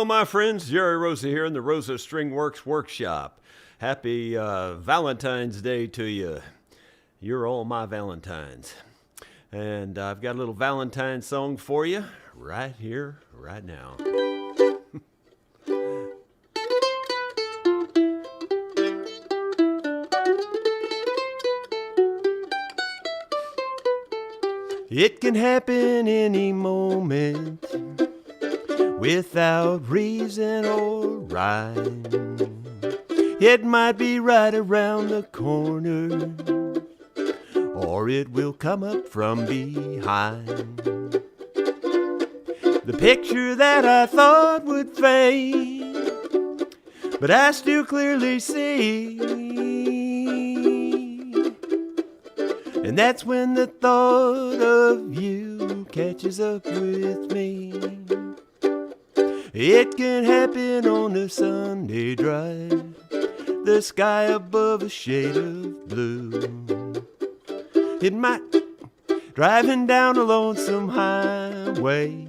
Hello, my friends. Jerry Rosa here in the Rosa String Works Workshop. Happy Valentine's Day to you. You're all my Valentines. And I've got a little Valentine song for you right here, right now. It can happen any moment without reason or rhyme. It might be right around the corner, or it will come up from behind. The picture that I thought would fade, but I still clearly see. And that's when the thought of you catches up with me. It can happen on a Sunday drive, the sky above a shade of blue. It might driving down a lonesome highway,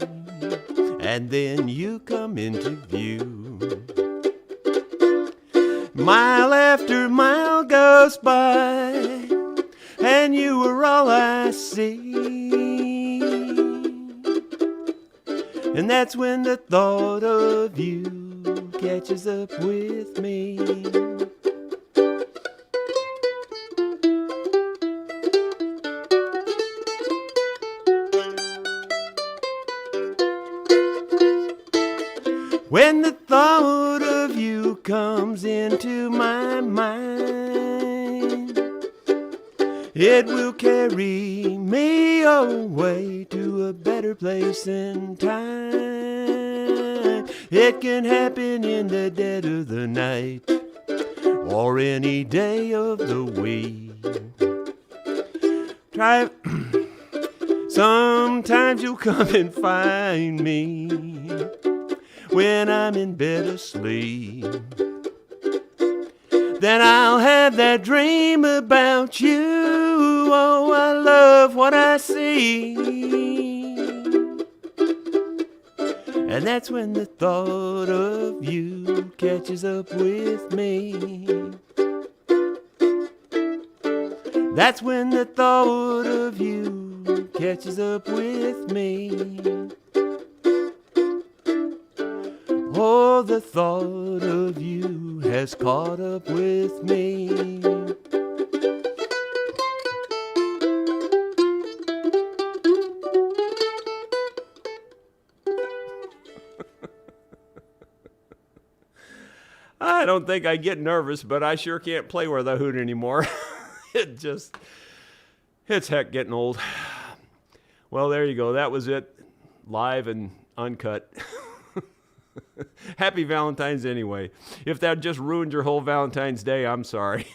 and then you come into view. Mile after mile goes by, and you are all I see. And that's when the thought of you catches up with me. When the thought of you comes into my mind, it will carry me away to a better place in time. It can happen in the dead of the night, or any day of the week. Sometimes you'll come and find me when I'm in bed asleep. Then I'll have that dream about you. Oh, I love what I see. And that's when the thought of you catches up with me. That's when the thought of you catches up with me. Oh, the thought of you has caught up with me. I don't think I get nervous, but I sure can't play with a hoot anymore. It's heck getting old. Well, there you go. That was it. Live and uncut. Happy Valentine's anyway. If that just ruined your whole Valentine's Day, I'm sorry.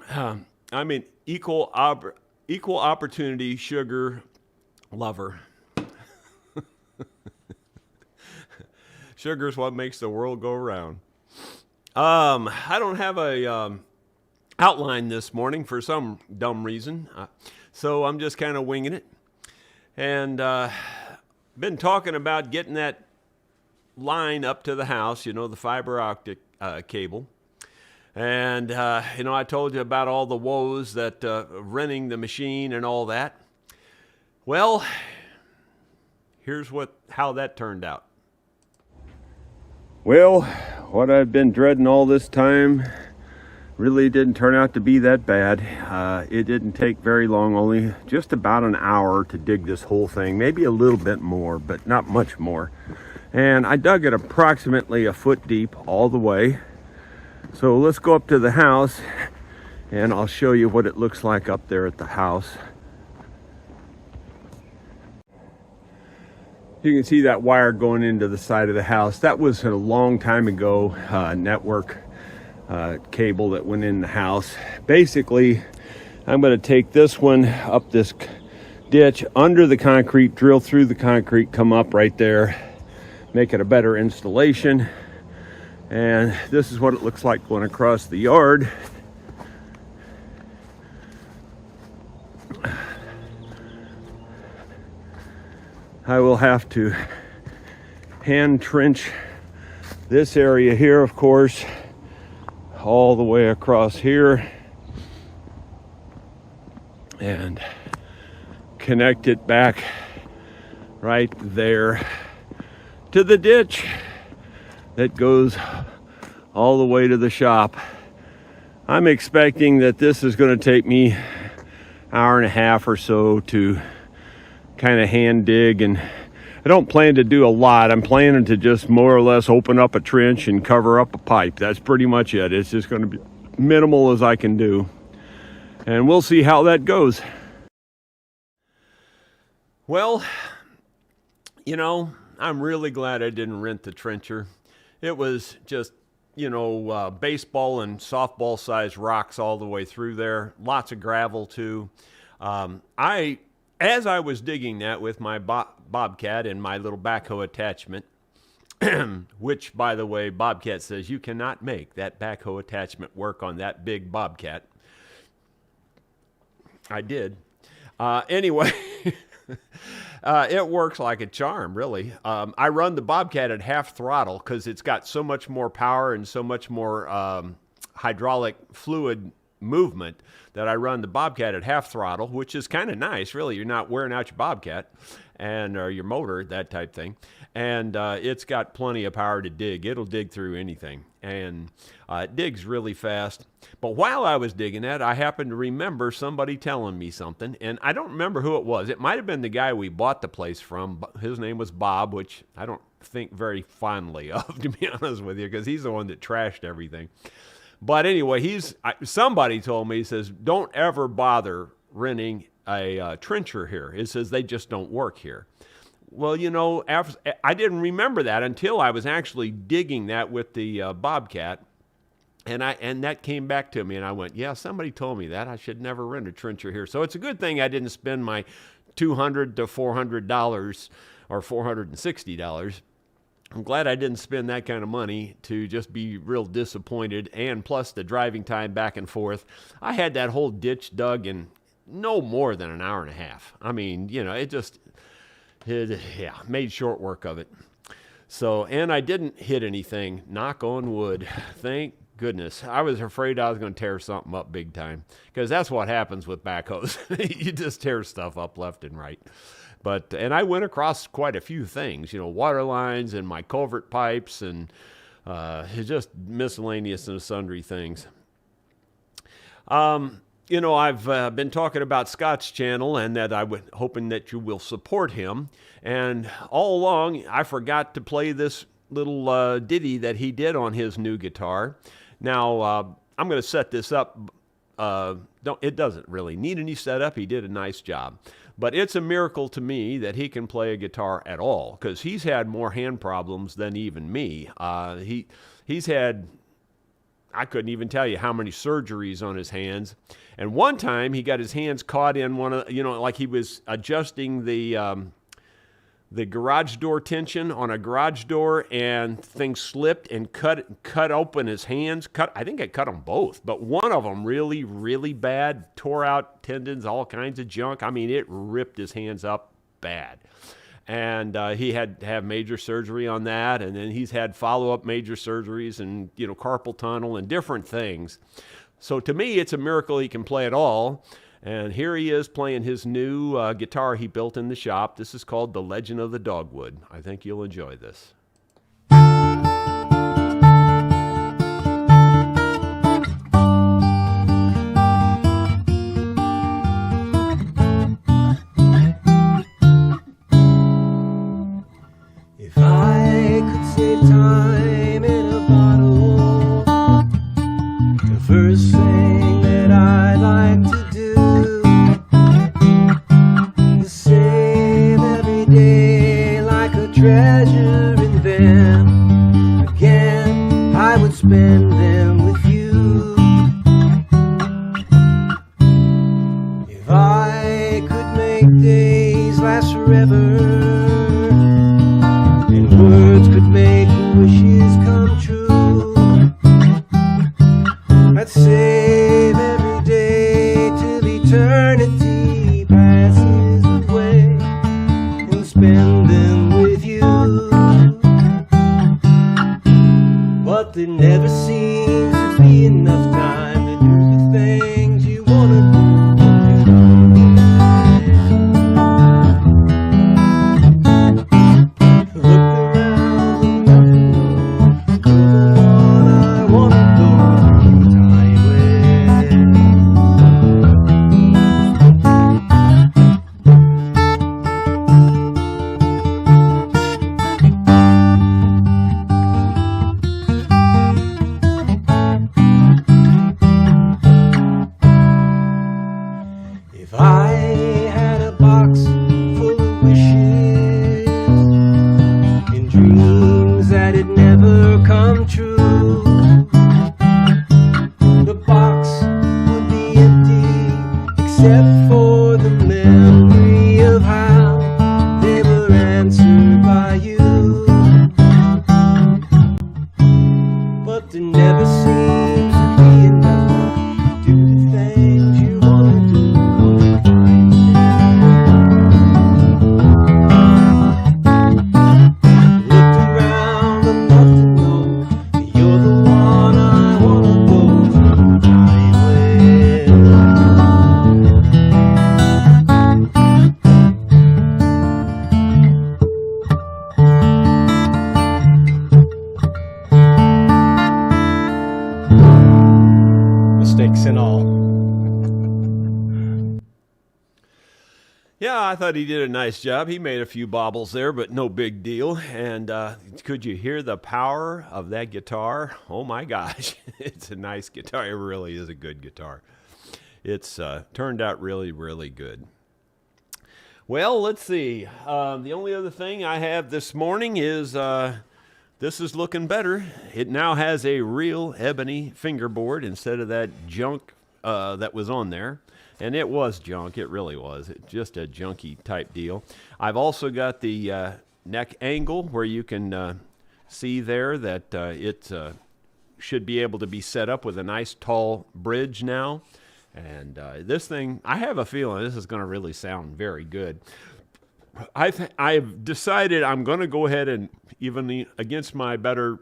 I'm an equal opportunity sugar lover. Sugar's what makes the world go around. I don't have a outline this morning for some dumb reason, so I'm just kind of winging it. And been talking about getting that line up to the house, you know, the fiber optic cable. And, I told you about all the woes that renting the machine and all that. Well, here's how that turned out. Well, what I've been dreading all this time really didn't turn out to be that bad. It didn't take very long, only just about an hour to dig this whole thing, maybe a little bit more, but not much more. And I dug it approximately a foot deep all the way. So let's go up to the house and I'll show you what it looks like up there at the house. You can see that wire going into the side of the house. That was a long time ago network cable that went in the house. Basically, I'm going to take this one up this ditch under the concrete, drill through the concrete, come up right there, make it a better installation. And this is what it looks like going across the yard. I will have to hand trench this area here, of course, all the way across here, and connect it back right there to the ditch that goes all the way to the shop. I'm expecting that this is going to take me an hour and a half or so to kind of hand dig, and I don't plan to do a lot. I'm planning to just more or less open up a trench and cover up a pipe. That's pretty much it. It's just going to be minimal as I can do, and we'll see how that goes. Well, you know, I'm really glad I didn't rent the trencher. It was just, baseball and softball size rocks all the way through there. Lots of gravel too. As I was digging that with my Bobcat and my little backhoe attachment, which, by the way, Bobcat says you cannot make that backhoe attachment work on that big Bobcat. I did. Anyway, it works like a charm, really. I run the Bobcat at half throttle because it's got so much more power and so much more hydraulic fluid movement that I run the Bobcat at half throttle, which is kind of nice, really. You're not wearing out your Bobcat or your motor, that type thing. And it's got plenty of power to dig. It'll dig through anything. And it digs really fast. But while I was digging that, I happened to remember somebody telling me something. And I don't remember who it was. It might have been the guy we bought the place from. His name was Bob, which I don't think very fondly of, to be honest with you, because he's the one that trashed everything. But anyway, somebody told me, he says, don't ever bother renting a trencher here. It says they just don't work here. Well, I didn't remember that until I was actually digging that with the Bobcat, and that came back to me, and I went, yeah, somebody told me that. I should never rent a trencher here. So it's a good thing I didn't spend my $200 to $400 or $460. I'm glad I didn't spend that kind of money to just be real disappointed, and plus the driving time back and forth. I had that whole ditch dug in no more than an hour and a half. I mean, it made short work of it. So, and I didn't hit anything, knock on wood. Thank goodness. I was afraid I was going to tear something up big time, because that's what happens with backhoes. You just tear stuff up left and right. And I went across quite a few things, water lines and my culvert pipes and just miscellaneous and sundry things. I've been talking about Scott's channel, and that hoping that you will support him. And all along, I forgot to play this little ditty that he did on his new guitar. Now, I'm going to set this up. It doesn't really need any setup. He did a nice job. But it's a miracle to me that he can play a guitar at all, because he's had more hand problems than even me. He's had, I couldn't even tell you how many surgeries on his hands. And one time he got his hands caught in one of, like he was adjusting the garage door tension on a garage door, and things slipped and cut open his hands. I think it cut them both, but one of them really, really bad, tore out tendons, all kinds of junk. I mean, it ripped his hands up bad. And he had to have major surgery on that, and then he's had follow-up major surgeries and, carpal tunnel and different things. So to me, it's a miracle he can play at all. And here he is playing his new guitar he built in the shop. This is called The Legend of the Dogwood. I think you'll enjoy this. If I could save time in a bottle, the first thing that I'd like to do is save every day like a treasure in them. Again, I would spend them with you. If I could make days last forever, words could make wishes come true, I'd save every day till eternity passes away and spend but there never seems to be enough time to do the things you wanna do. If I had a box full of wishes and dreams that had never come true, the box would be empty except for the memory of how they were answered by you. But there never seems to be enough time to do the things you wanna do. Mistakes and all. Yeah, I thought he did a nice job. He made a few bobbles there, but no big deal. And could you hear the power of that guitar? Oh my gosh, it's a nice guitar. It really is a good guitar. It's turned out really, really good. Well, let's see. The only other thing I have this morning is this is looking better. It now has a real ebony fingerboard instead of that junk that was on there. And it was junk. It really was. It's just a junky type deal. I've also got the neck angle where you can see there that it should be able to be set up with a nice tall bridge now. And this thing, I have a feeling this is going to really sound very good. I've decided I'm going to go ahead and, even against my better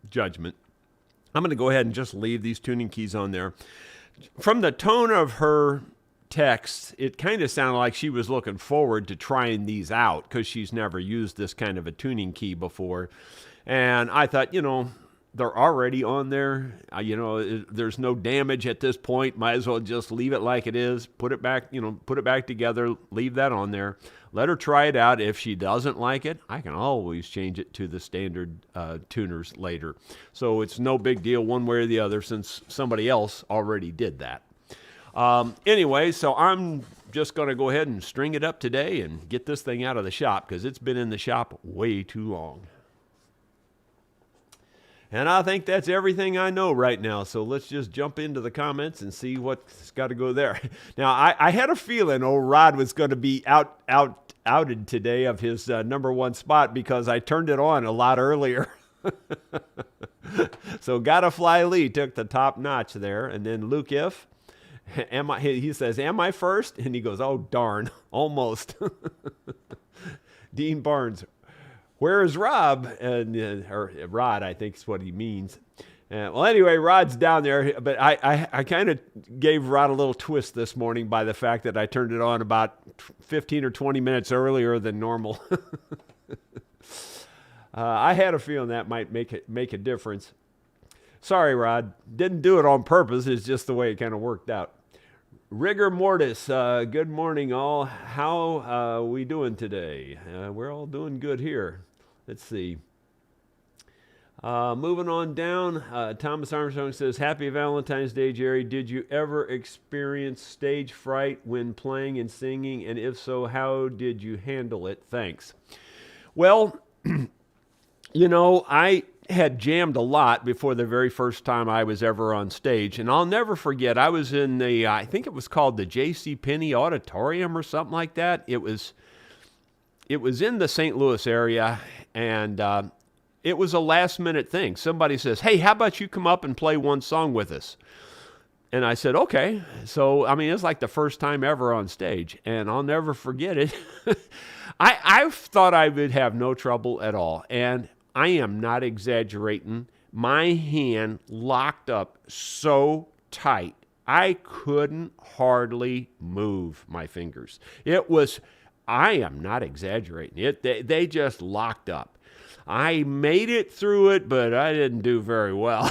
judgment, I'm going to go ahead and just leave these tuning keys on there. From the tone of her text, it kind of sounded like she was looking forward to trying these out because she's never used this kind of a tuning key before. And I thought, they're already on there. There's no damage at this point. Might as well just leave it like it is. Put it back, put it back together. Leave that on there. Let her try it out. If she doesn't like it, I can always change it to the standard tuners later. So it's no big deal one way or the other since somebody else already did that. Anyway, so I'm just going to go ahead and string it up today and get this thing out of the shop because it's been in the shop way too long. And I think that's everything I know right now. So let's just jump into the comments and see what's got to go there. Now, I had a feeling old Rod was going to be outed today of his number one spot because I turned it on a lot earlier. So Gotta Fly Lee took the top notch there. And then Luke If, he says, am I first? And he goes, oh, darn, almost. Dean Barnes, where is Rob? Or Rod, I think is what he means. Well, anyway, Rod's down there, but I kind of gave Rod a little twist this morning by the fact that I turned it on about 15 or 20 minutes earlier than normal. I had a feeling that might make a difference. Sorry, Rod. Didn't do it on purpose. It's just the way it kind of worked out. Rigor Mortis, good morning, all. How we doing today? We're all doing good here. Let's see. Moving on down, Thomas Armstrong says, Happy Valentine's Day, Jerry. Did you ever experience stage fright when playing and singing? And if so, how did you handle it? Thanks. Well, I had jammed a lot before the very first time I was ever on stage. And I'll never forget, I was in the, I think it was called the J.C. Penney Auditorium or something like that. It was in the St. Louis area, and it was a last-minute thing. Somebody says, hey, how about you come up and play one song with us? And I said, okay. So, it's like the first time ever on stage, and I'll never forget it. I thought I would have no trouble at all, and I am not exaggerating my hand locked up so tight, I couldn't hardly move my fingers. It was, I am not exaggerating. They just locked up. I made it through it, but I didn't do very well.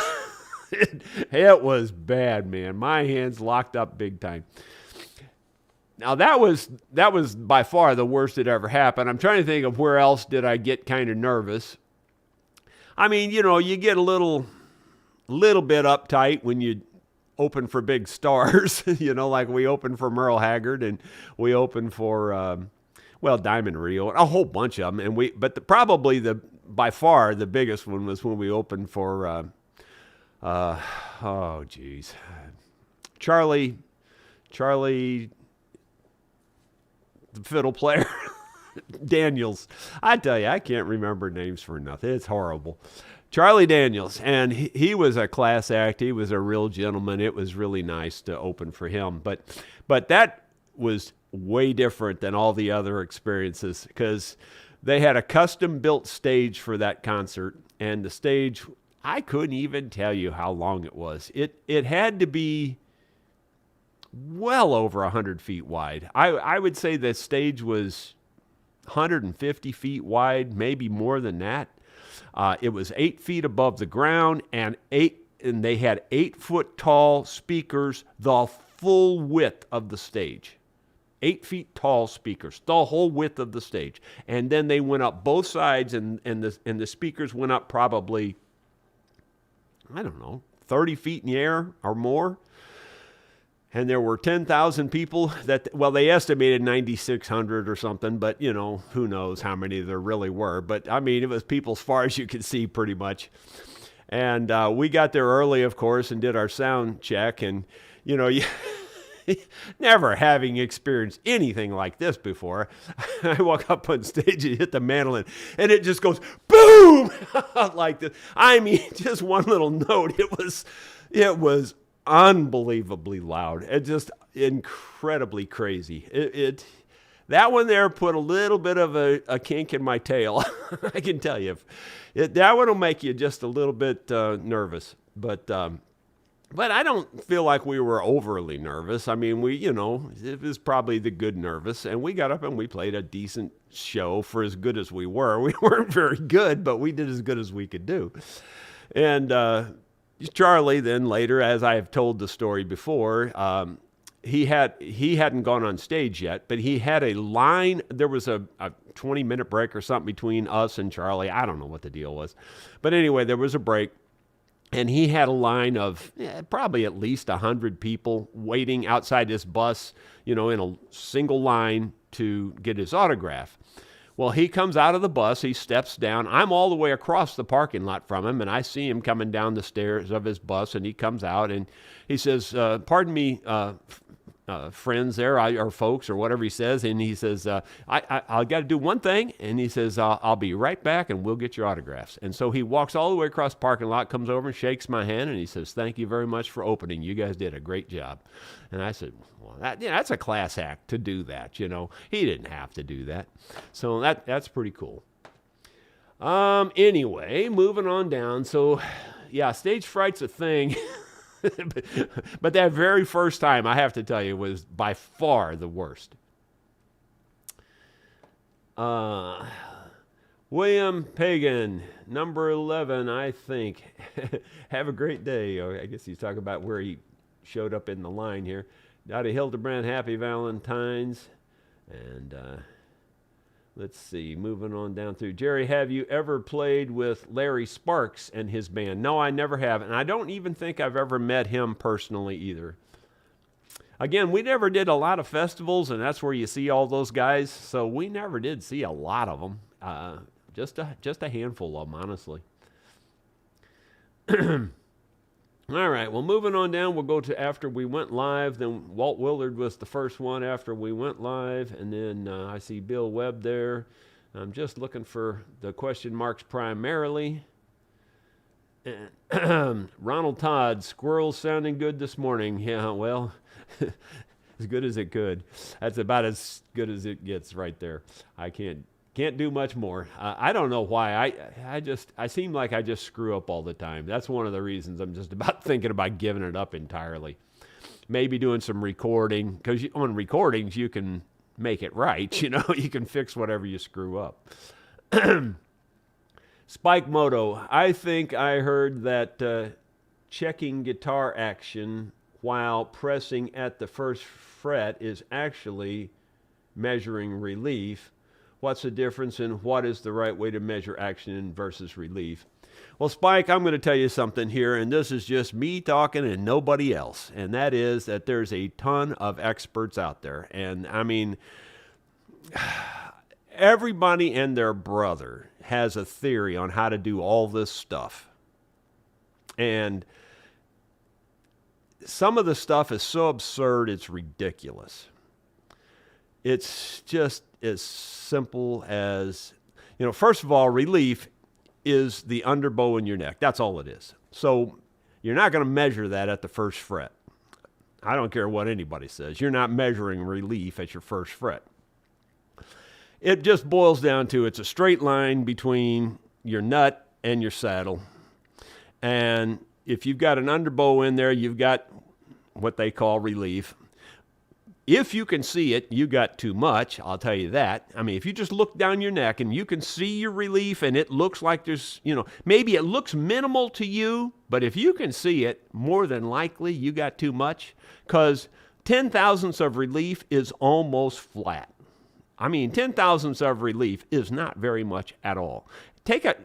It was bad, man. My hands locked up big time. Now that was by far the worst that ever happened. I'm trying to think of where else did I get kind of nervous. I mean, you get a little bit uptight when you open for big stars, like we opened for Merle Haggard and we opened for, Diamond Rio, a whole bunch of them. But probably by far the biggest one was when we opened for, Charlie, the fiddle player, Daniels. I tell you, I can't remember names for nothing. It's horrible. Charlie Daniels, and he was a class act. He was a real gentleman. It was really nice to open for him. But that was way different than all the other experiences because they had a custom-built stage for that concert, and the stage, I couldn't even tell you how long it was. It had to be well over 100 feet wide. I would say the stage was 150 feet wide, maybe more than that. It was 8 feet above the ground, and they had 8-foot tall speakers the full width of the stage. 8 feet tall speakers, the whole width of the stage. And then they went up both sides, and the speakers went up probably, I don't know, 30 feet in the air or more. And there were 10,000 people they estimated 9,600 or something, but, who knows how many there really were. But, I mean, it was people as far as you could see pretty much. And we got there early, of course, and did our sound check. And, never having experienced anything like this before, I walk up on stage and hit the mandolin, and it just goes boom like this. I mean, just one little note. It was unbelievably loud. It just incredibly crazy. That one there put a little bit of a kink in my tail. I can tell you, that one will make you just a little bit nervous. But I don't feel like we were overly nervous. I mean, it was probably the good nervous, and we got up and we played a decent show for as good as we were. We weren't very good, but we did as good as we could do. And Charlie then later, as I have told the story before, he hadn't gone on stage yet, but he had a line. There was a 20-minute break or something between us and Charlie. I don't know what the deal was. But anyway, there was a break, and he had a line of probably at least 100 people waiting outside this bus, in a single line to get his autograph. Well, he comes out of the bus, he steps down. I'm all the way across the parking lot from him, and I see him coming down the stairs of his bus, and he comes out, and he says, pardon me, friends there, or folks, or whatever he says, and he says, I got to do one thing, and he says, I'll be right back, and we'll get your autographs. And so he walks all the way across the parking lot, comes over and shakes my hand, and he says, thank you very much for opening. You guys did a great job. And I said, well, that's a class act to do that, He didn't have to do that. So that's pretty cool. Anyway, moving on down. So, yeah, stage fright's a thing. But that very first time, I have to tell you, was by far the worst. William Pagan, number 11, I think. Have a great day. I guess he's talking about where he showed up in the line here. Dottie Hildebrand, happy Valentine's. And let's see, moving on down through. Jerry, have you ever played with Larry Sparks and his band? No, I never have. And I don't even think I've ever met him personally either. Again, we never did a lot of festivals, and that's where you see all those guys. So we never did see a lot of them. Just a handful of them, honestly. All right, well, moving on down, we'll go to After We Went Live. Then Walt Willard was the first one after we went live. And then I see Bill Webb there. I'm just looking for the question marks primarily. And Ronald Todd, squirrels sounding good this morning. Yeah, well, as good as it could. That's about as good as it gets right there. I can't Can't do much more. I don't know why. I seem like I just screw up all the time. That's one of the reasons I'm just about thinking about giving it up entirely. Maybe doing some recording, because on recordings you can make it right. You know, you can fix whatever you screw up. Spike Moto, I think I heard that checking guitar action while pressing at the first fret is actually measuring relief. What's the difference and what is the right way to measure action versus relief? Well, Spike, I'm going to tell you something here, and this is just me talking and nobody else, and that is that there's a ton of experts out there. And I mean, everybody and their brother has a theory on how to do all this stuff. And some of the stuff is so absurd, it's ridiculous. It's just as simple as, first of all, relief is the underbow in your neck. That's all it is. So you're not going to measure that at the first fret. I don't care what anybody says. You're not measuring relief at your first fret. It just boils down to it's a straight line between your nut and your saddle. And if you've got an underbow in there, you've got what they call relief. If you can see it, you got too much, I'll tell you that. I mean, if you just look down your neck and you can see your relief and it looks like there's, maybe it looks minimal to you, but if you can see it, more than likely you got too much, because 10 thousandths of relief is almost flat. I mean, 10 thousandths of relief is not very much at all.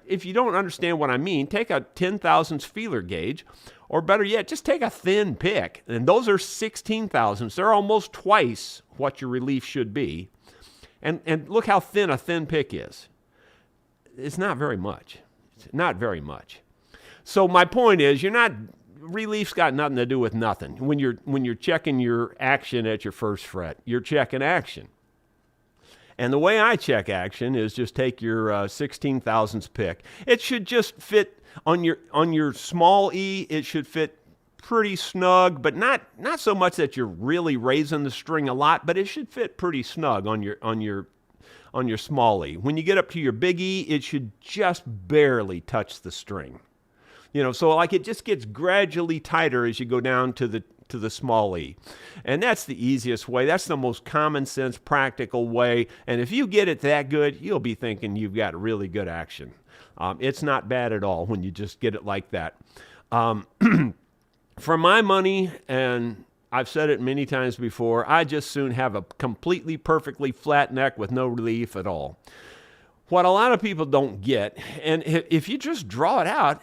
If you don't understand what I mean, take a 10 thousandths feeler gauge, or better yet, just take a thin pick. And those are 16 thousandths. They're almost twice what your relief should be. And look how thin a thin pick is. It's not very much. It's not very much. So my point is, relief's got nothing to do with nothing. When you're checking your action at your first fret, you're checking action. And the way I check action is just take your 16 thousandths pick. It should just fit on your small E. It should fit pretty snug, but not so much that you're really raising the string a lot. But it should fit pretty snug on your small E. When you get up to your big E, it should just barely touch the string. So like it just gets gradually tighter as you go down to the small E. And that's the easiest way. That's the most common sense, practical way. And if you get it that good, you'll be thinking you've got really good action. It's not bad at all when you just get it like that. For my money, and I've said it many times before, I just soon have a completely, perfectly flat neck with no relief at all. What a lot of people don't get, and if you just draw it out,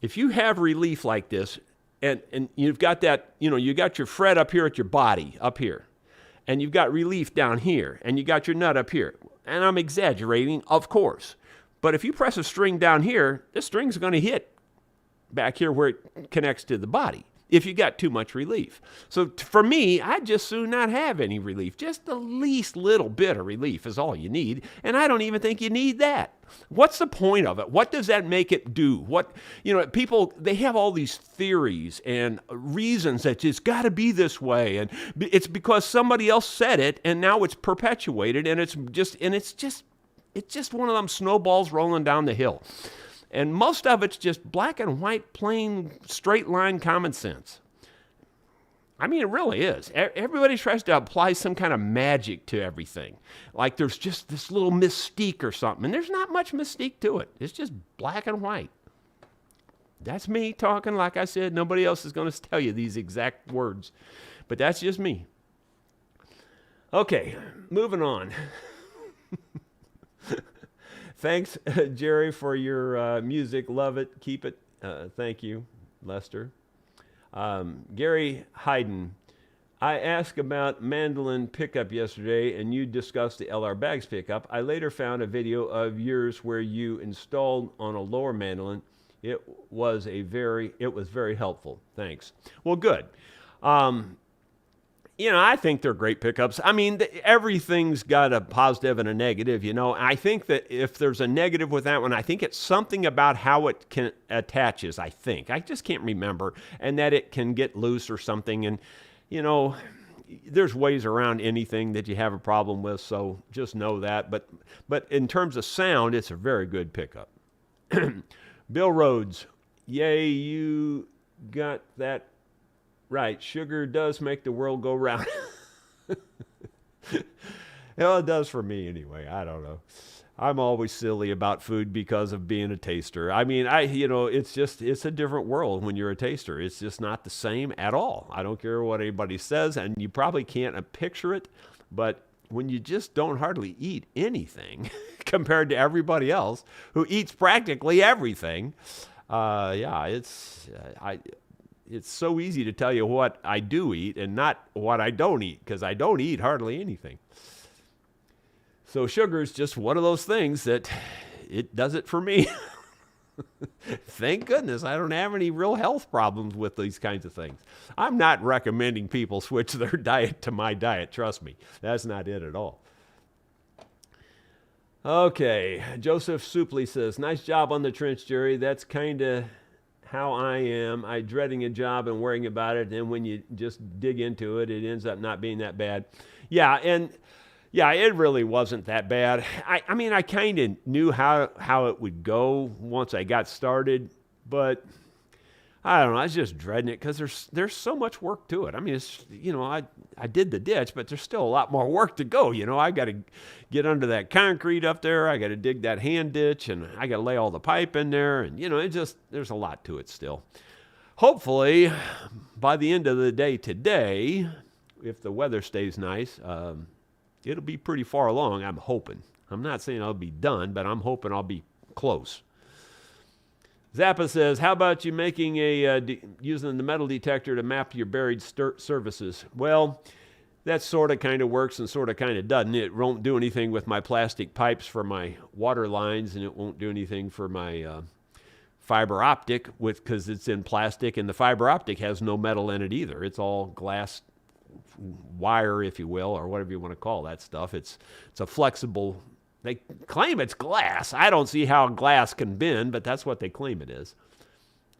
if you have relief like this, and you've got that, you got your fret up here at your body, up here. And you've got relief down here. And you got your nut up here. And I'm exaggerating, of course. But if you press a string down here, this string's going to hit back here where it connects to the body, if you got too much relief. So for me, I'd just soon not have any relief. Just the least little bit of relief is all you need. And I don't even think you need that. What's the point of it? What does that make it do? People, they have all these theories and reasons that it's got to be this way. And it's because somebody else said it, and now it's perpetuated, and it's just one of them snowballs rolling down the hill. And most of it's just black and white, plain, straight line common sense. I mean, it really is. Everybody tries to apply some kind of magic to everything. Like there's just this little mystique or something. And there's not much mystique to it. It's just black and white. That's me talking. Like I said, nobody else is going to tell you these exact words. But that's just me. Okay, moving on. Thanks, Jerry, for your music. Love it. Keep it. Thank you, Lester. Gary Hayden, I asked about mandolin pickup yesterday, and you discussed the LR Bags pickup. I later found a video of yours where you installed on a lower mandolin. It was very helpful. Thanks. Well, good. I think they're great pickups. I mean, everything's got a positive and a negative, I think that if there's a negative with that one, I think it's something about how it attaches, I think. I just can't remember. And that it can get loose or something. And, there's ways around anything that you have a problem with, so just know that. But in terms of sound, it's a very good pickup. Bill Rhodes, yay, you got that right. Sugar does make the world go round. Well, it does for me anyway. I don't know. I'm always silly about food because of being a taster. I mean, it's a different world when you're a taster. It's just not the same at all. I don't care what anybody says, and you probably can't picture it, but when you just don't hardly eat anything compared to everybody else who eats practically everything, it's so easy to tell you what I do eat and not what I don't eat, because I don't eat hardly anything. So sugar is just one of those things that it does it for me. Thank goodness I don't have any real health problems with these kinds of things. I'm not recommending people switch their diet to my diet. Trust me, that's not it at all. Okay, Joseph Supley says, nice job on the trench, Jerry. That's kind of how I am. I dreading a job and worrying about it. And when you just dig into it, it ends up not being that bad. Yeah, it really wasn't that bad. I mean, I kind of knew how it would go once I got started, but I don't know. I was just dreading it because there's so much work to it. I mean, it's, I did the ditch, but there's still a lot more work to go. I got to get under that concrete up there. I got to dig that hand ditch, and I got to lay all the pipe in there, and there's a lot to it still. Hopefully, by the end of the day today, if the weather stays nice, it'll be pretty far along, I'm hoping. I'm not saying I'll be done, but I'm hoping I'll be close. Zappa says, how about you making using the metal detector to map your buried surfaces? Well, that sort of kind of works and sort of kind of doesn't. It won't do anything with my plastic pipes for my water lines, and it won't do anything for my fiber optic because it's in plastic, and the fiber optic has no metal in it either. It's all glass wire, if you will, or whatever you want to call that stuff. It's a flexible, they claim it's glass. I don't see how glass can bend, but that's what they claim it is.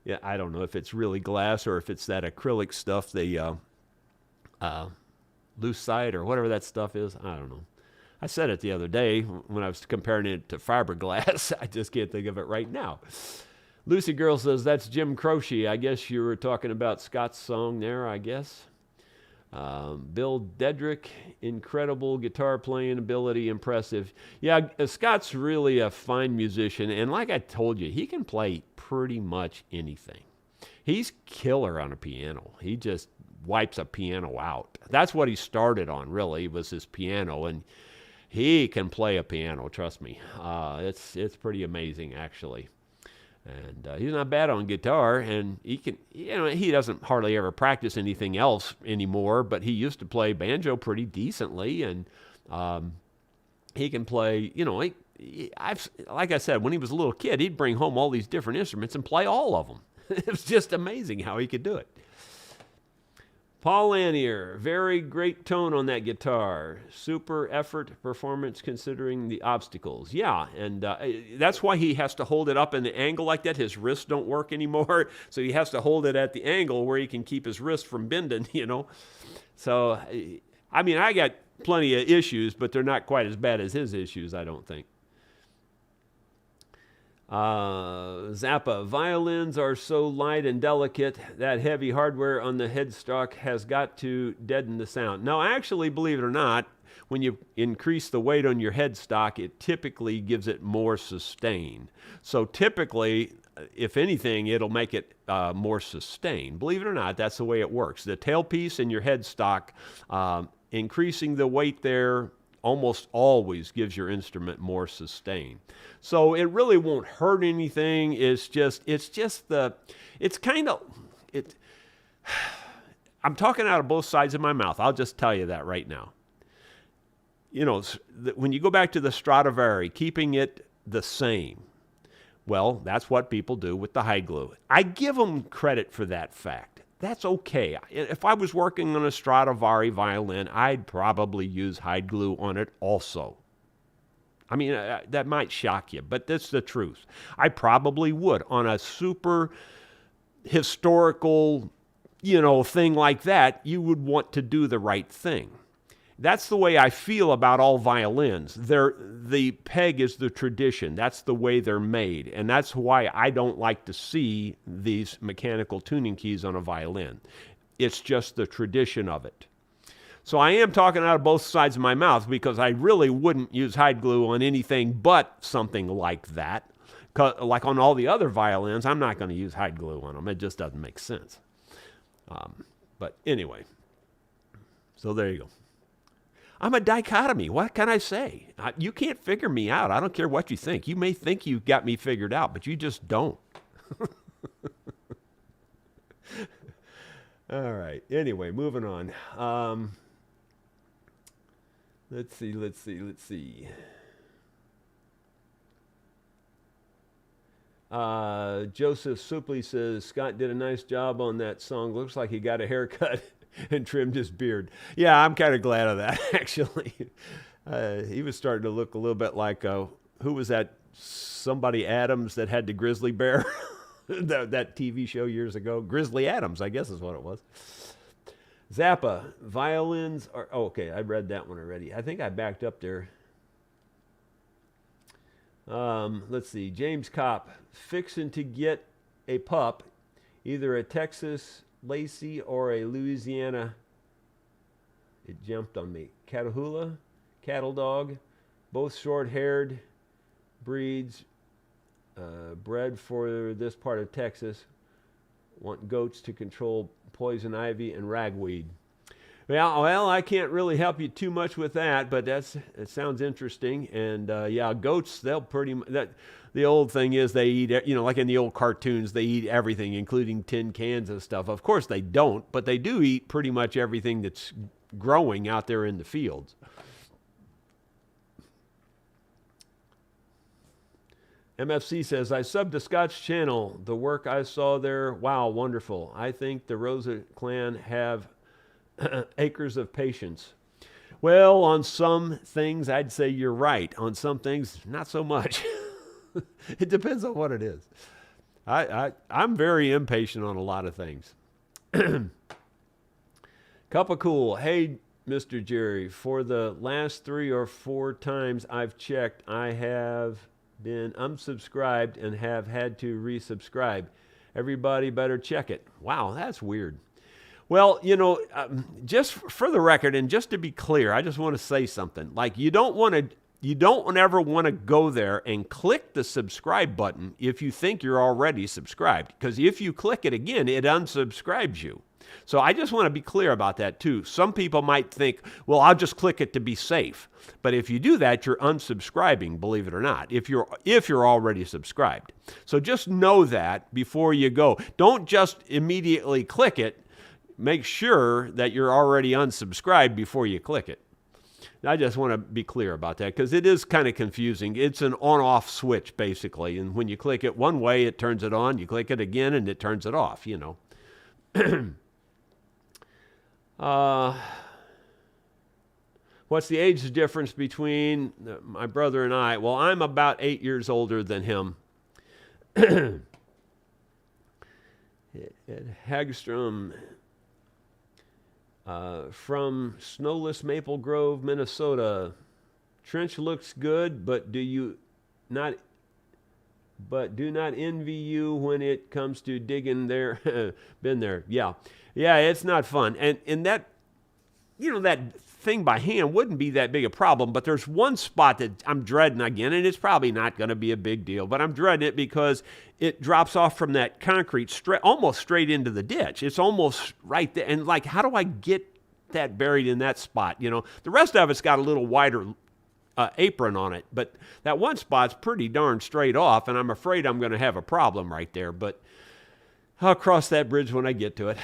Yeah, I don't know if it's really glass or if it's that acrylic stuff, the lucite or whatever that stuff is. I don't know. I said it the other day when I was comparing it to fiberglass. I just can't think of it right now. Lucy Girl says, that's Jim Croce. I guess you were talking about Scott's song there, I guess. Bill Dedrick, incredible guitar playing ability, impressive. Yeah, Scott's really a fine musician, and like I told you, he can play pretty much anything. He's killer on a piano. He just wipes a piano out. That's what he started on, really, was his piano, and he can play a piano, trust me. It's pretty amazing, actually. And he's not bad on guitar, and he can, he doesn't hardly ever practice anything else anymore, but he used to play banjo pretty decently, and he can play, like I said, when he was a little kid, he'd bring home all these different instruments and play all of them. It was just amazing how he could do it. Paul Lanier, very great tone on that guitar. Super effort performance considering the obstacles. Yeah, and that's why he has to hold it up in the angle like that. His wrists don't work anymore, so he has to hold it at the angle where he can keep his wrist from bending, So, I mean, I got plenty of issues, but they're not quite as bad as his issues, I don't think. Zappa, violins are so light and delicate that heavy hardware on the headstock has got to deaden the sound. Now, actually, believe it or not, when you increase the weight on your headstock, it typically gives it more sustain. So typically, if anything, it'll make it more sustained. Believe it or not, that's the way it works. The tailpiece and your headstock, increasing the weight there almost always gives your instrument more sustain. So it really won't hurt anything. I'm talking out of both sides of my mouth. I'll just tell you that right now. When you go back to the Stradivari, keeping it the same, well, that's what people do with the hide glue. I give them credit for that fact. That's okay. If I was working on a Stradivari violin, I'd probably use hide glue on it also. I mean, that might shock you, but that's the truth. I probably would on a super historical, thing like that, you would want to do the right thing. That's the way I feel about all violins. The peg is the tradition. That's the way they're made. And that's why I don't like to see these mechanical tuning keys on a violin. It's just the tradition of it. So I am talking out of both sides of my mouth because I really wouldn't use hide glue on anything but something like that. Like on all the other violins, I'm not going to use hide glue on them. It just doesn't make sense. But anyway, so there you go. I'm a dichotomy. What can I say? You can't figure me out. I don't care what you think. You may think you got me figured out, but you just don't. All right. Anyway, moving on. Let's see. Joseph Supley says, Scott did a nice job on that song. Looks like he got a haircut and trimmed his beard. Yeah, I'm kind of glad of that, actually. He was starting to look a little bit like, who was that? Somebody Adams that had the grizzly bear? that TV show years ago. Grizzly Adams, I guess is what it was. Zappa, violins are... Oh, okay, I read that one already. I think I backed up there. Let's see. James Kopp, fixing to get a pup, either a Texas Lacey or a Louisiana. It jumped on me. Catahoula, cattle dog, both short-haired breeds, bred for this part of Texas. Want goats to control poison ivy and ragweed. Well, I can't really help you too much with that, but it sounds interesting. And yeah, goats, they'll pretty much, the old thing is they eat, like in the old cartoons, they eat everything, including tin cans and stuff. Of course they don't, but they do eat pretty much everything that's growing out there in the fields. MFC says, I subbed to Scott's channel. The work I saw there, wow, wonderful. I think the Rosa clan have acres of patience. Well, on some things, I'd say you're right. On some things, not so much. It depends on what it is. I'm very impatient on a lot of things. Cup of Cool. Hey, Mr. Jerry, for the last 3 or 4 times I've checked, I have been unsubscribed and have had to resubscribe. Everybody better check it. Wow, that's weird. Well, just for the record and just to be clear, I just want to say something. Like you don't ever want to go there and click the subscribe button if you think you're already subscribed, because if you click it again, it unsubscribes you. So I just want to be clear about that too. Some people might think, well, I'll just click it to be safe. But if you do that, you're unsubscribing, believe it or not, if you're already subscribed. So just know that before you go. Don't just immediately click it. Make sure that you're already unsubscribed before you click it. I just want to be clear about that because it is kind of confusing. It's an on-off switch, basically. And when you click it one way, it turns it on. You click it again, and it turns it off, What's the age difference between my brother and I? Well, I'm about 8 years older than him. Ed Hagstrom from Snowless Maple Grove, Minnesota. Trench looks good, but do not envy you when it comes to digging there. Been there. Yeah, it's not fun. And that, that thing by hand wouldn't be that big a problem, but there's one spot that I'm dreading again, and it's probably not going to be a big deal, but I'm dreading it because it drops off from that concrete almost straight into the ditch. It's almost right there. And like, how do I get that buried in that spot? The rest of it's got a little wider apron on it, but that one spot's pretty darn straight off, and I'm afraid I'm going to have a problem right there, but I'll cross that bridge when I get to it.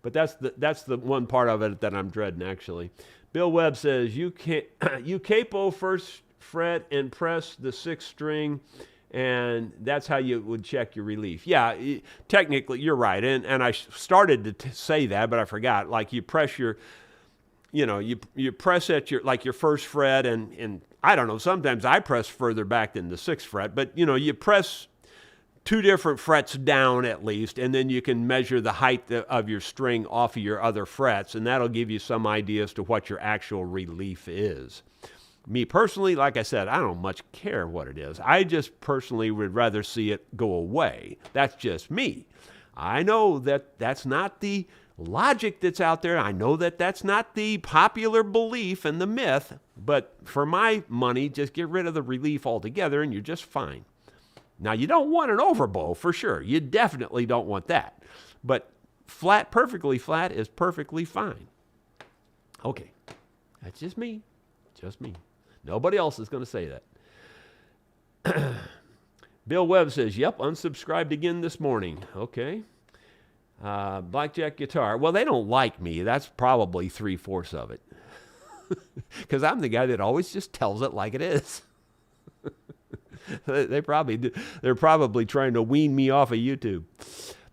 But that's the one part of it that I'm dreading, actually. Bill Webb says, you capo first fret and press the 6th string, and that's how you would check your relief. Yeah, technically, you're right. And I started to say that, but I forgot. Like you press your, you press at your 1st fret, and I don't know, sometimes I press further back than the 6th fret, but, you press 2 different frets down at least, and then you can measure the height of your string off of your other frets, and that'll give you some idea as to what your actual relief is. Me personally, like I said, I don't much care what it is. I just personally would rather see it go away. That's just me. I know that that's not the logic that's out there. I know that that's not the popular belief and the myth, but for my money, just get rid of the relief altogether and you're just fine. Now, you don't want an overbow for sure. You definitely don't want that. But flat, perfectly flat is perfectly fine. Okay, that's just me. Just me. Nobody else is going to say that. Bill Webb says, yep, unsubscribed again this morning. Okay. Blackjack guitar. Well, they don't like me. That's probably 3/4 of it. Because I'm the guy that always just tells it like it is. They're probably trying to wean me off of YouTube.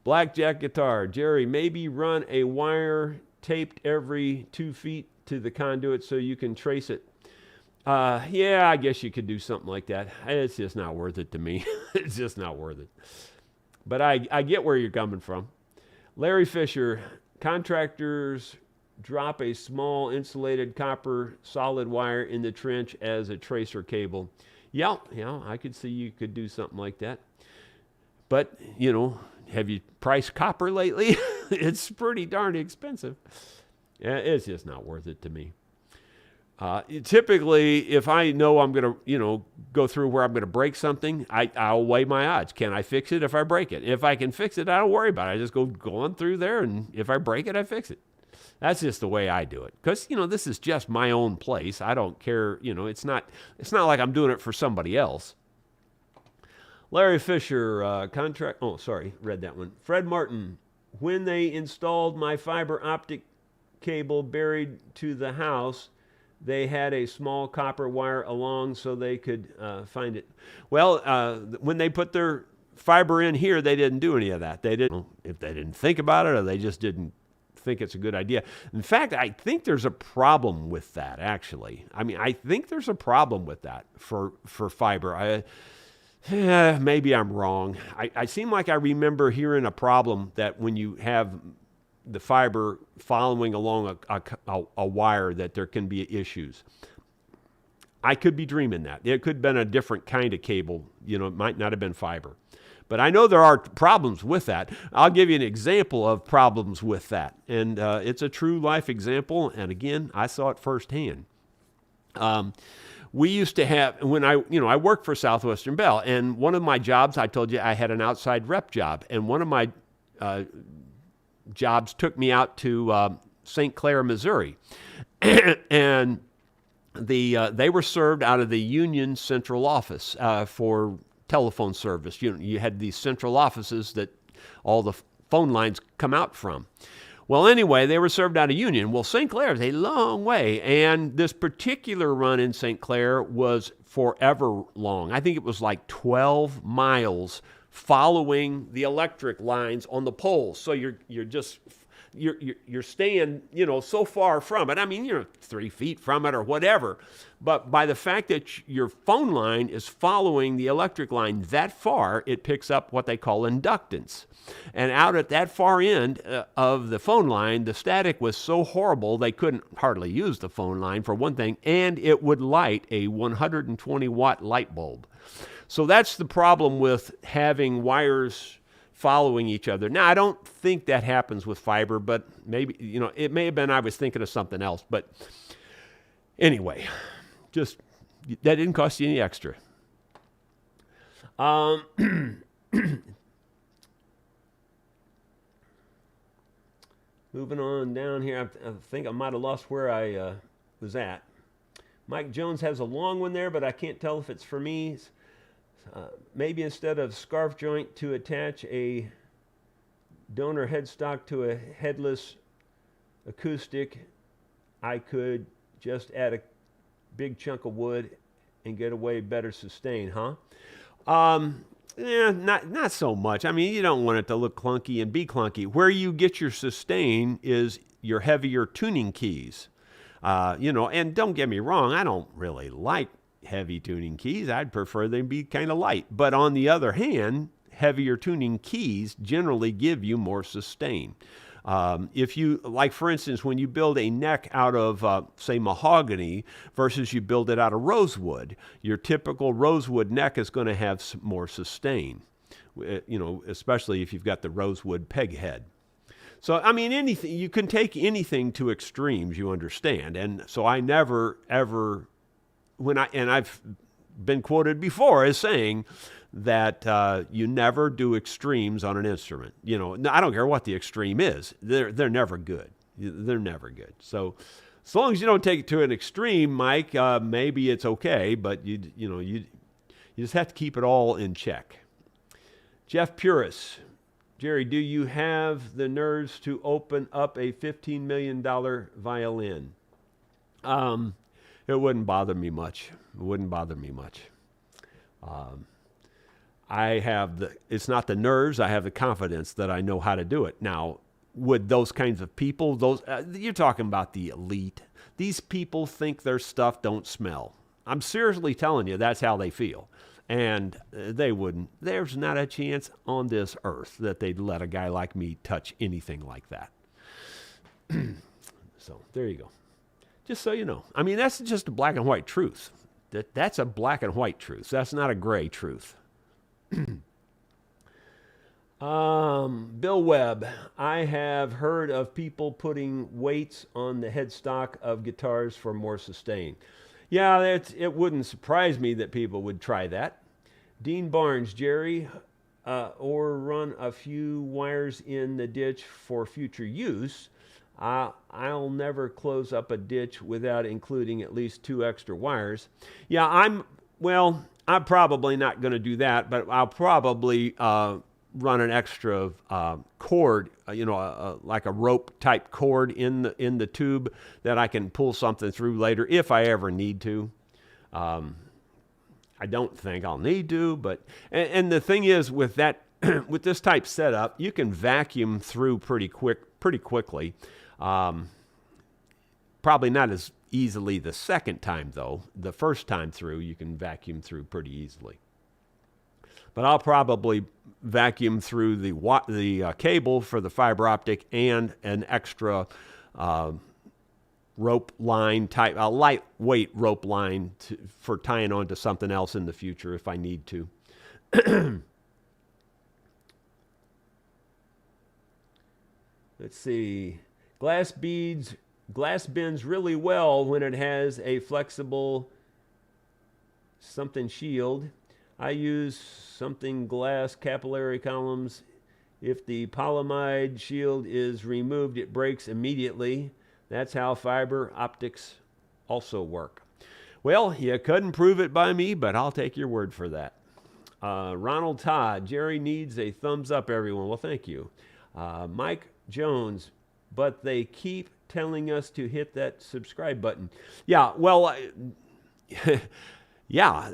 Blackjack guitar. Jerry, maybe run a wire taped every 2 feet to the conduit so you can trace it. Yeah, I guess you could do something like that. It's just not worth it to me. It's just not worth it. But I get where you're coming from. Larry Fisher, contractors drop a small insulated copper solid wire in the trench as a tracer cable. Yeah, I could see you could do something like that. But, have you priced copper lately? It's pretty darn expensive. It's just not worth it to me. Typically, if I know I'm going to, go through where I'm going to break something, I'll weigh my odds. Can I fix it if I break it? If I can fix it, I don't worry about it. I just go on through there, and if I break it, I fix it. That's just the way I do it. Because, this is just my own place. I don't care, it's not like I'm doing it for somebody else. Larry Fisher, read that one. Fred Martin, when they installed my fiber optic cable buried to the house, they had a small copper wire along so they could find it. Well, when they put their fiber in here, they didn't do any of that. They didn't, if they didn't think about it or they just didn't think it's a good idea. In fact, I think there's a problem with that, actually. I think there's a problem with that for fiber. Maybe I'm wrong. I seem like I remember hearing a problem that when you have the fiber following along a wire that there can be issues. I could be dreaming that. It could have been a different kind of cable. It might not have been fiber. But I know there are problems with that. I'll give you an example of problems with that. And it's a true life example. And again, I saw it firsthand. We used to have, when I worked for Southwestern Bell, and one of my jobs, I told you I had an outside rep job. And one of my jobs took me out to St. Clair, Missouri. And they were served out of the Union Central Office for telephone service. You had these central offices that all the phone lines come out from. Well, anyway, they were served out of Union. Well, St. Clair is a long way, and this particular run in St. Clair was forever long. I think it was like 12 miles following the electric lines on the poles. So you're staying, so far from it. 3 feet from it or whatever. But by the fact that your phone line is following the electric line that far, it picks up what they call inductance. And out at that far end of the phone line, the static was so horrible they couldn't hardly use the phone line for one thing, and it would light a 120-watt light bulb. So that's the problem with having wires following each other. Now, I don't think that happens with fiber, but maybe, it may have been I was thinking of something else. But anyway, just that didn't cost you any extra. Moving on down here, I think I might have lost where I was at. Mike Jones has a long one there, but I can't tell if it's for me. Maybe instead of scarf joint to attach a donor headstock to a headless acoustic, I could just add a big chunk of wood and get away better sustain, huh? Not so much. You don't want it to look clunky and be clunky. Where you get your sustain is your heavier tuning keys. And don't get me wrong, I don't really like heavy tuning keys. I'd prefer them be kind of light. But on the other hand, heavier tuning keys generally give you more sustain. If you, like for instance, when you build a neck out of, say, mahogany versus you build it out of rosewood, your typical rosewood neck is going to have more sustain, especially if you've got the rosewood peg head. So, I mean, anything, you can take anything to extremes, you understand. And so I never, ever, I've been quoted before as saying that you never do extremes on an instrument. I don't care what the extreme is. They're never good. They're never good. So as long as you don't take it to an extreme, Mike, maybe it's okay, but you just have to keep it all in check. Jeff Puris. Jerry, do you have the nerves to open up a $15 million violin? It wouldn't bother me much. It's not the nerves, I have the confidence that I know how to do it. Now, would those kinds of people, you're talking about the elite, these people think their stuff don't smell. I'm seriously telling you, that's how they feel. And they wouldn't. There's not a chance on this earth that they'd let a guy like me touch anything like that. So there you go. Just so you know. I mean, that's just a black and white truth. That's a black and white truth. That's not a gray truth. Bill Webb. I have heard of people putting weights on the headstock of guitars for more sustain. Yeah, it wouldn't surprise me that people would try that. Dean Barnes, Jerry, or run a few wires in the ditch for future use. I'll never close up a ditch without including at least 2 extra wires. Yeah, I'm probably not going to do that, but I'll probably run an extra cord, like a rope type cord in the tube that I can pull something through later if I ever need to. I don't think I'll need to, but and the thing is with that with this type setup, you can vacuum through pretty quickly. Probably not as easily the second time though. The first time through, you can vacuum through pretty easily. But I'll probably vacuum through the cable for the fiber optic and an extra rope line type, a lightweight rope line for tying onto something else in the future if I need to. Let's see. Glass bends really well when it has a flexible something shield. I use something glass capillary columns. If the polyamide shield is removed, it breaks immediately. That's how fiber optics also work. Well, you couldn't prove it by me, but I'll take your word for that. Ronald Todd, Jerry needs a thumbs up, everyone. Well, thank you. Mike Jones, but they keep telling us to hit that subscribe button. Yeah, well, yeah,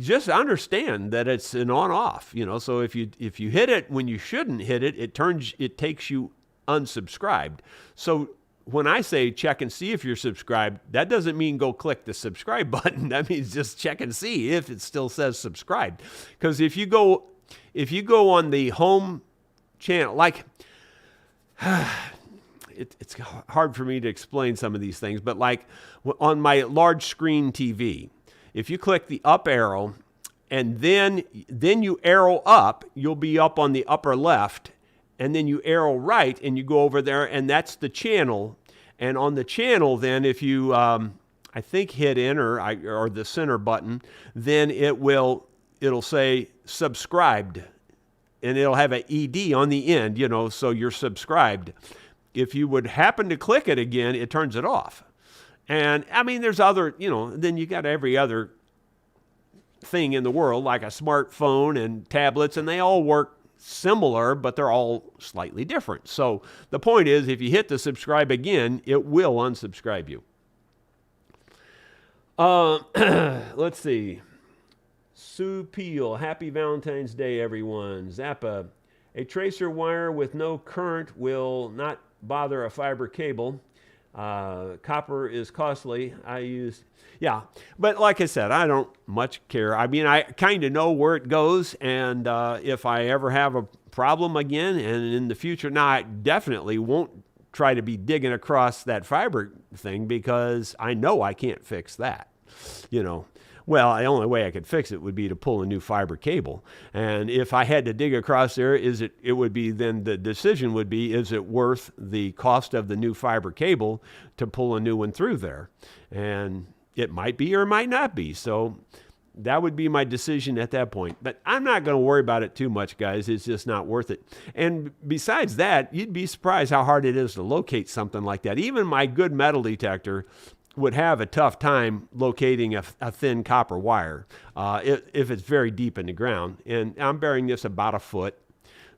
just understand that it's an on-off, So if you hit it when you shouldn't hit it, it takes you unsubscribed. So when I say check and see if you're subscribed, that doesn't mean go click the subscribe button. That means just check and see if it still says subscribed. Because if you go on the home channel, like it's hard for me to explain some of these things, but like on my large screen TV, if you click the up arrow and then you arrow up, you'll be up on the upper left. And then you arrow right and you go over there and that's the channel. And on the channel then if you, I think hit enter or the center button, then it'll say subscribed and it'll have an ED on the end, so you're subscribed. If you would happen to click it again, it turns it off. And I mean, there's other, then you got every other thing in the world like a smartphone and tablets and they all work similar, but they're all slightly different. So the point is, if you hit the subscribe again, it will unsubscribe you. Let's see. Sue Peel, happy Valentine's Day, everyone. Zappa, a tracer wire with no current will not bother a fiber cable. Copper is costly. But like I said, I don't much care. I mean, I kind of know where it goes, and if I ever have a problem again, and in the future, now I definitely won't try to be digging across that fiber thing because I know I can't fix that, Well, the only way I could fix it would be to pull a new fiber cable. And if I had to dig across there, it would be then the decision would be, is it worth the cost of the new fiber cable to pull a new one through there? And it might be or it might not be. So that would be my decision at that point. But I'm not going to worry about it too much, guys. It's just not worth it. And besides that, you'd be surprised how hard it is to locate something like that. Even my good metal detector would have a tough time locating a thin copper wire if it's very deep in the ground. And I'm burying this about a foot.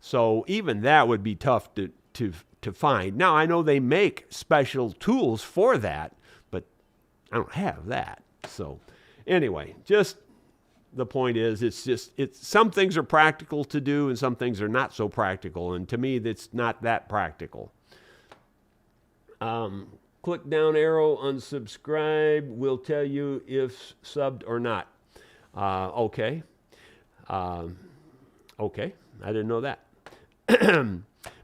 So even that would be tough to find. Now, I know they make special tools for that, but I don't have that. So anyway, just the point is, it's some things are practical to do and some things are not so practical. And to me, that's not that practical. Click down arrow, unsubscribe. Will tell you if subbed or not. Okay. Okay. I didn't know that.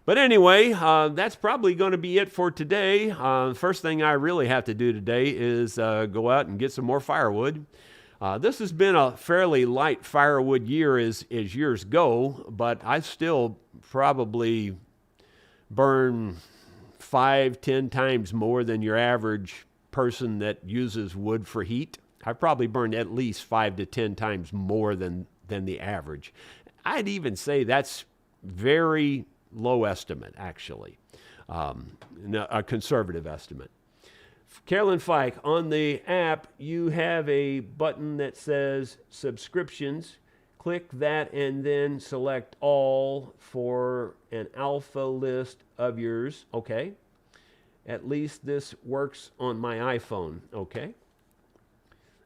But anyway, that's probably going to be it for today. First thing I really have to do today is go out and get some more firewood. This has been a fairly light firewood year as years go, but I still probably burn 5-10 times more than your average person that uses wood for heat. I probably burned at least 5 to 10 times more than the average. I'd even say that's very low estimate, actually, a conservative estimate. Carolyn Fike, on the app, you have a button that says subscriptions. Click that and then select all for an alpha list of yours. Okay. At least this works on my iPhone. Okay.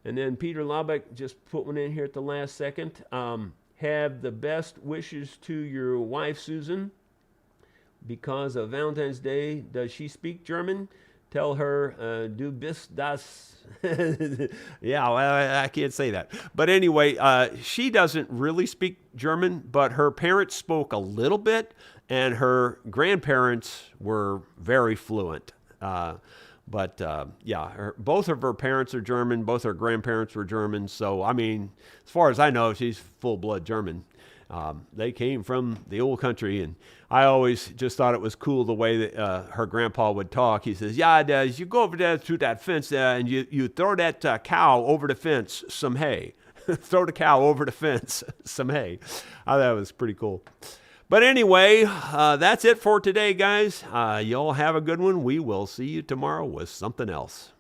And then Peter Laubeck just put one in here at the last second. Have the best wishes to your wife, Susan. Because of Valentine's Day, does she speak German? Tell her, du bist das. Yeah, well, I can't say that. But anyway, she doesn't really speak German, but her parents spoke a little bit, and her grandparents were very fluent. Both of her parents are German. Both her grandparents were German. So, I mean, as far as I know, she's full-blood German. They came from the old country, and I always just thought it was cool the way that her grandpa would talk. He says, yeah, you go over there to that fence and you throw that cow over the fence some hay. Throw the cow over the fence some hay. I thought it was pretty cool. But anyway, that's it for today, guys. Y'all have a good one. We will see you tomorrow with something else.